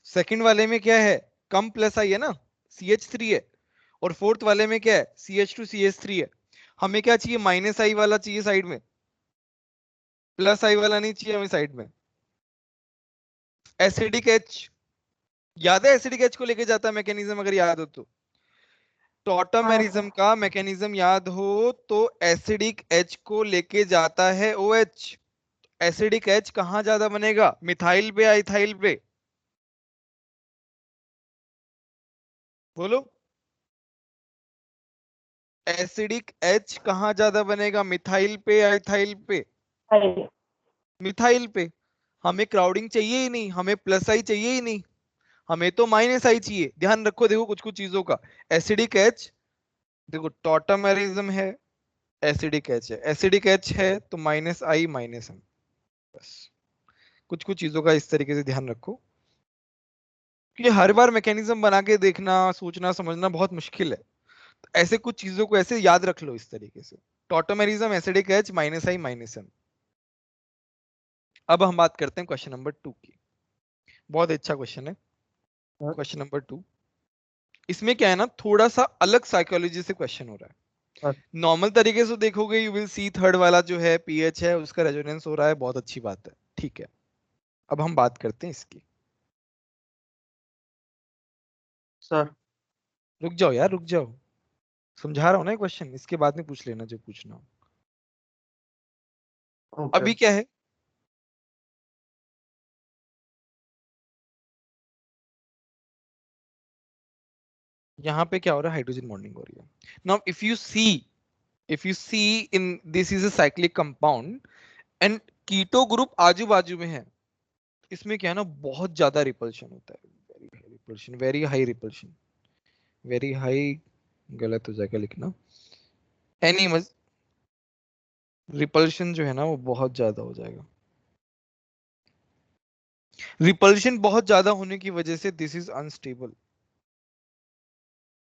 सेकंड वाले में क्या है, कम प्लस आई है ना, CH3 है, और फोर्थ वाले में क्या है, CH2 CH3 है। हमें क्या चाहिए, माइनस आई वाला चाहिए साइड में, प्लस आई वाला नहीं चाहिए हमें साइड में। एसिडिक H, याद है एसिडिक H को लेके जाता है मैकेनिज्म, अगर याद हो तो। टॉटमेरिज्म का मैकेनिज्म याद हो तो एसिडिक H को लेके जाता है OH। एसिडिक H कहाँ ज्यादा बनेगा, मिथाइल पे या इथाइल पे, बोलो। एसिडिक H कहाँ ज्यादा बनेगा, मिथाइल पे या इथाइल पे, अरे मिथाइल पे। हमें क्राउडिंग चाहिए ही नहीं, हमें प्लस आई चाहिए ही नहीं, हमें तो माइनस आई चाहिए। ध्यान रखो, देखो कुछ कुछ चीजों का। एसिडिक H, देखो टॉटमेरिज्म है, एसिडिक H है, एसिडिक H है तो माइनस आई माइनस एम, बस। कुछ कुछ चीजों का इस तरीके से ध्यान रखो, कि हर बार मैकेनिज्म बना के देखना, सोचना समझना बहुत मुश्किल है। तो ऐसे कुछ चीजों को ऐसे याद रख लो इस तरीके से, टॉटमेरिज्म एसिडिक H माइनस आई माइनस एम। अब हम बात करते हैं क्वेश्चन नंबर 2 की। बहुत अच्छा क्वेश्चन है क्वेश्चन नंबर 2। इसमें क्या है ना, थोड़ा सा अलग साइकोलॉजी से क्वेश्चन हो रहा है। नॉर्मल तरीके से देखोगे यू विल सी थर्ड वाला जो है पीएच है उसका रेजोनेंस हो रहा है, बहुत अच्छी बात है, ठीक है। अब हम बात करते हैं इसकी। सर रुक जाओ यार, रुक जाओ, समझा रहा हूँ ना क्वेश्चन, इसके बाद में पूछ लेना जो पूछना हो। ओके अभी क्या है, यहाँ पे क्या हो रहा है, हाइड्रोजन बॉन्डिंग हो रही है। Now if you see in this is a cyclic compound and keto group आजू बाजू में है, इसमें क्या है ना, बहुत ज्यादा रिपल्शन होता है, very high repulsion, very high repulsion, very high, गलत हो जाएगा लिखना, एनी रिपल्शन जो है ना वो बहुत ज्यादा हो जाएगा। रिपल्शन बहुत ज्यादा होने की वजह से दिस इज अनस्टेबल,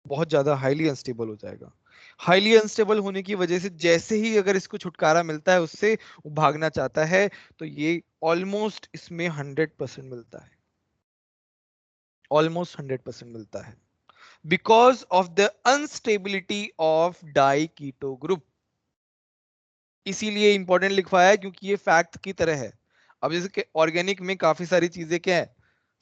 बहुत ज्यादा हाईली अनस्टेबल हो जाएगा। हाईली अनस्टेबल होने की वजह से जैसे ही अगर इसको छुटकारा मिलता है उससे, वो भागना चाहता है, तो ये ऑलमोस्ट इसमें 100% मिलता है, ऑलमोस्ट 100% मिलता है, because of the instability of diketo group. इसीलिए इंपॉर्टेंट लिखवाया है, क्योंकि ये फैक्ट की तरह है। अब जैसे ऑर्गेनिक में काफी सारी चीजें क्या है,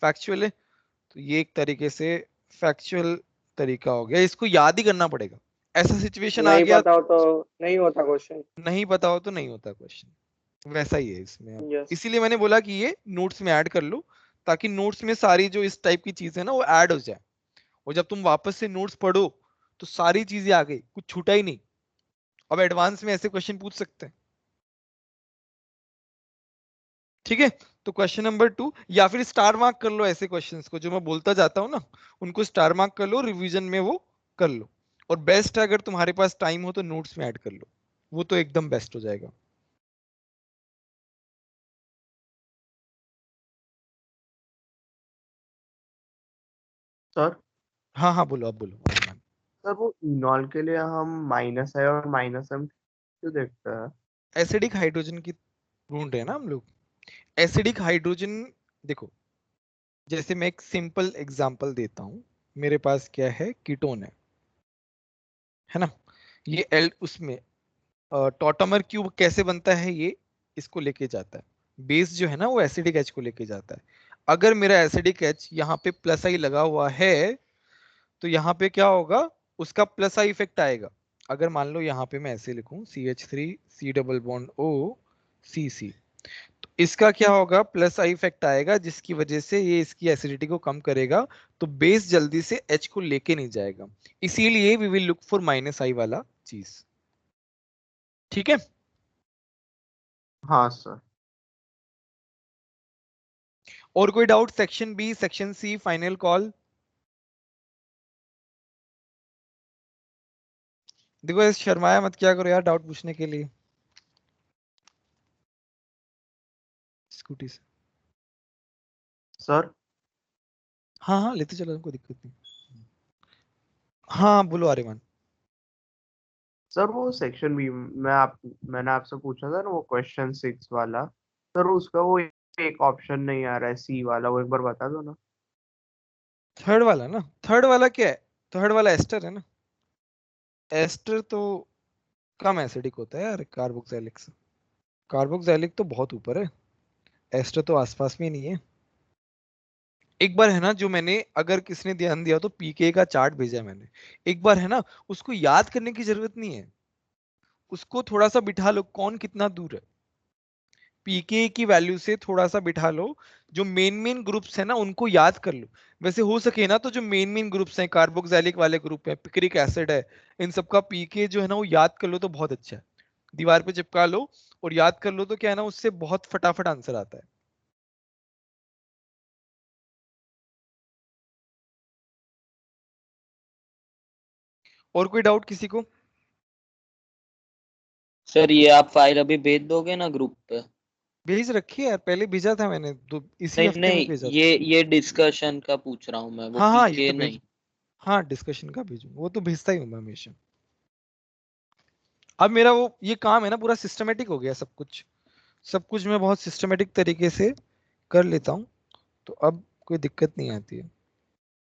फैक्चुअल है, तो ये एक तरीके से फैक्चुअल तरीका हो गया, इसको याद ही करना पड़ेगा। ऐसा सिचुएशन आ नहीं गया, पता हो तो नहीं होता क्वेश्चन। नहीं पता हो तो नहीं होता क्वेश्चन, वैसा ही है इसमें। अब यस। इसीलिए मैंने बोला कि ये नोट्स में ऐड कर लो, ताकि नोट्स में सारी जो इस टाइप की चीजें ना वो ऐड हो जाए, और जब तुम वापस से नोट्स पढ़ो तो सारी चीजें आ गई, कुछ छूटा ही नहीं। अब एडवांस में ऐसे क्वेश्चन पूछ सकते हैं, ठीक है। तो क्वेश्चन नंबर 2, या फिर स्टार मार्क कर लो ऐसे क्वेश्चंस को, जो मैं बोलता जाता हूँ ना उनको स्टार मार्क कर लो, रिवीजन में वो कर लो। और बेस्ट है अगर तुम्हारे पास टाइम हो तो नोट्स में ऐड कर लो, वो तो एकदम बेस्ट हो जाएगा। सर। हाँ हाँ बोलो, अब बोलो अभिमान। सर वो इनॉल के लिए हम माइनस है और माइनस एम क्यों देखते हैं? एसिडिक हाइड्रोजन की ढूंढ रहे हैं ना हम लोग, एसिडिक हाइड्रोजन। देखो, जैसे मैं एक सिंपल एग्जांपल देता हूँ, मेरे पास क्या है, कीटोन है ना, ये एल उसमें टॉटमर क्यूब कैसे बनता है, ये इसको लेके जाता है, बेस जो है ना वो एसिडिक एच को लेके जाता है। अगर मेरा एसिडिक एच यहाँ पे प्लस आई लगा हुआ है, तो यहाँ पे क्या होगा, उसका प्लस आई इफेक्ट आएगा। अगर मान लो यहाँ पे मैं ऐसे लिखूं CH3 C double bond O CC, तो इसका क्या होगा, प्लस आई इफेक्ट आएगा, जिसकी वजह से ये इसकी एसिडिटी को कम करेगा, तो बेस जल्दी से H को लेके नहीं जाएगा, इसीलिए we will look for minus I वाला चीज, ठीक है। हाँ सर। और कोई doubt, section B section C, final call. देखो ऐसे शर्माया मत, क्या करो यार डाउट पूछने के लिए, स्कूटी से। सर हाँ हाँ लेते चलो, कोई दिक्कत नहीं। हाँ बोलो आर्यमान। सर वो सेक्शन बी मैंने आपसे पूछा था ना वो क्वेश्चन 6 वाला। सर उसका वो एक ऑप्शन नहीं आ रहा है, सी वाला, वो एक बार बता दो ना। थर्ड वाला ना, थर्ड वाला क्या है, थर्ड वाला एस्टर है ना, एस्टर तो कम एसिडिक होता है यार कार्बोक्सिलिक से, कार्बोक्सिलिक तो बहुत ऊपर है, एस्टर तो आसपास में ही नहीं है। एक बार है ना, जो मैंने, अगर किसने ध्यान दिया तो पीके का चार्ट भेजा मैंने, एक बार है ना, उसको याद करने की जरूरत नहीं है, उसको थोड़ा सा बिठा लो कौन कितना दूर है, पीके की वैल्यू से थोड़ा सा बिठा लो, जो मेन मेन ग्रुप्स है ना उनको याद कर लो। वैसे हो सके ना तो जो मेन मेन ग्रुप्स हैं, कार्बोक्सिलिक वाले ग्रुप है, पिक्रिक एसिड है, इन सबका पीके जो है ना वो याद कर लो तो बहुत अच्छा है, दीवार पे चिपका लो और याद कर लो, तो क्या है ना उससे बहुत फटाफट आंसर आता है। और कोई डाउट किसी को? सर ये आप फाइल अभी भेज दोगे ना ग्रुप पे? भेज रखी है यार, पहले भेजा था मैंने, तो इसी नहीं हफ्ते में नहीं, भेजा था। ये डिस्कशन का पूछ रहा हूँ मैं, वो हाँ हाँ ये पीके तो भेज, नहीं। हाँ डिस्कशन का भेजूँ, वो तो भेजता ही हूँ मैं हमेशा। अब मेरा वो ये काम है ना पूरा सिस्टमेटिक हो गया, सब कुछ, सब कुछ मैं बहुत सिस्टमेटिक तरीके से कर लेता हूँ, तो अब कोई दिक्कत नहीं आती है।